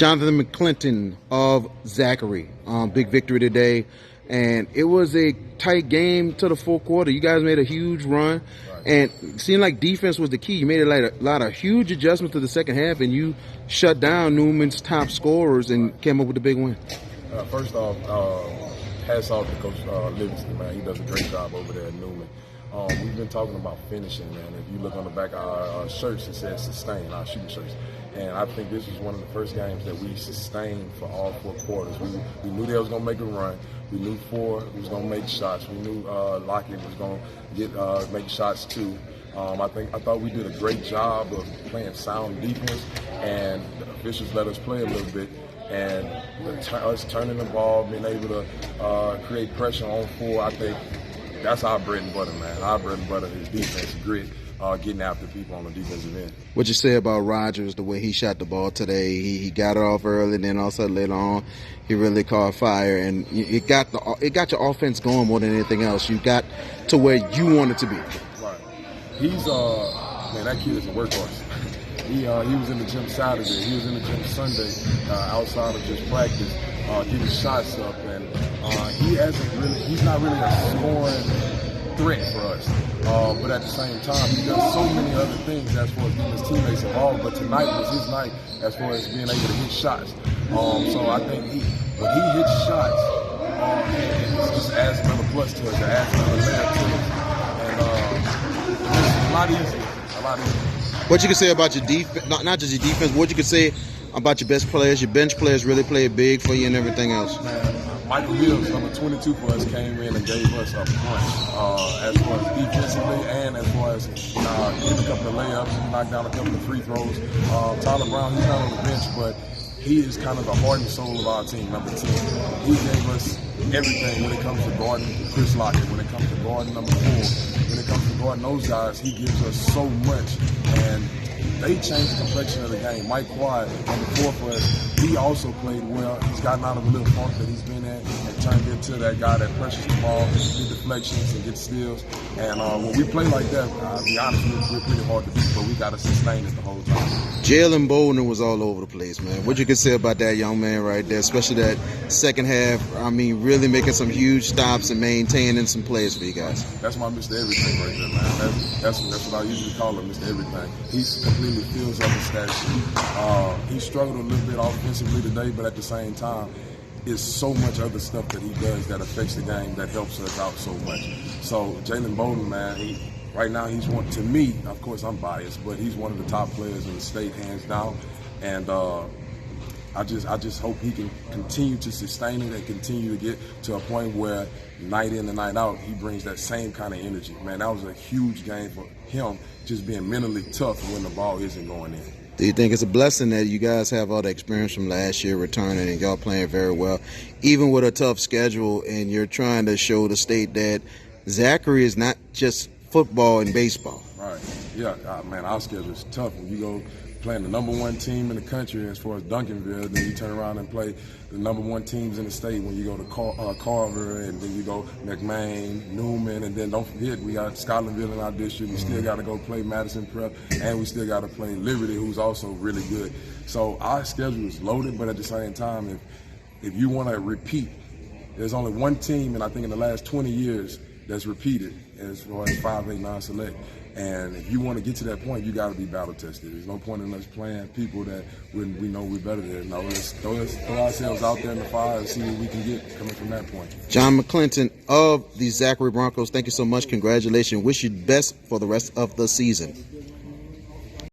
Jonathan McClinton of Zachary. Big victory today. And it was a tight game to the fourth quarter. You guys made a huge run. And it seemed like defense was the key. You made a lot of huge adjustments to the second half, and you shut down Newman's top scorers and came up with a big win. First off, hats off to Coach Livingston, man. He does a great job over there at Newman. We've been talking about finishing, man. If you look on the back of our shirts, it says sustain, our shooting shirts. And I think this was one of the first games that we sustained for all four quarters. We knew they was going to make a run. We knew Ford was going to make shots. We knew Lockett was going to make shots too. I thought we did a great job of playing sound defense, and the officials let us play a little bit. And us turning the ball, being able to create pressure on Ford, I think that's our bread and butter, man. Our bread and butter is defense, grit, getting after people on the defensive end. What you say about Rodgers, the way he shot the ball today? He got it off early, and then also later on, he really caught fire, and it got your offense going more than anything else. You got to where you wanted to be. Right. He's man, that kid is a workhorse. He was in the gym Saturday. He was in the gym Sunday, outside of just practice, getting shots up, and he's not really a scoring threat for us. But at the same time, he does so many other things as far as getting his teammates involved. But tonight was his night as far as being able to hit shots. So I think when he hits shots, it just adds another plus to us, it adds another layer to us. And it's a lot easier. What you can say about your defense, not just your defense, what you can say about your best players, your bench players really played big for you and everything else? Man, Michael Hills, number 22 for us, came in and gave us a punch as far as defensively and as far as getting a couple of layups, knock down a couple of free throws. Tyler Brown, he's not on the bench, but he is kind of the heart and soul of our team, number 10. He gave us everything when it comes to guarding Chris Lockett, when it comes to guarding number 4, when it comes to guarding those guys. He gives us so much, and they changed the complexion of the game. Mike Quiet, number 4 for us, he also played well. He's gotten out of a little funk that he's been in and turned into that guy that pressures the ball, gets deflections and gets steals. And when we play like that, I'll be honest, we're pretty hard to beat, but we got to sustain it the whole time. Jalen Bolden was all over the place, man. What you can say about that young man right there, especially that second half? I mean, really making some huge stops and maintaining some plays for you guys. That's my Mr. Everything right there, man. That's what I usually call him, Mr. Everything. He completely fills up his stat sheet. He struggled a little bit offensively today, but at the same time, it's so much other stuff that he does that affects the game that helps us out so much. So Jalen Bolden, man, right now he's one, to me, of course I'm biased, but he's one of the top players in the state, hands down. And I just hope he can continue to sustain it and continue to get to a point where night in and night out, he brings that same kind of energy. Man, that was a huge game for him, just being mentally tough when the ball isn't going in. Do you think it's a blessing that you guys have all the experience from last year returning and y'all playing very well, even with a tough schedule, and you're trying to show the state that Zachary is not just football and baseball? Right. Yeah, man, our schedule is tough. When you go playing the number 1 team in the country as far as Duncanville, then you turn around and play the number 1 teams in the state when you go to Carver, and then you go McMain, Newman, and then don't forget we got Scotlandville in our district. We still got to go play Madison Prep, and we still got to play Liberty, who's also really good. So our schedule is loaded, but at the same time, if you want to repeat, there's only one team, and I think in the last 20 years, that's repeated as far as 5A non-select. And if you want to get to that point, you got to be battle tested. There's no point in us playing people that we know we're better than. No, let's throw ourselves out there in the fire and see what we can get coming from that point. John McClinton of the Zachary Broncos, thank you so much. Congratulations. Wish you the best for the rest of the season.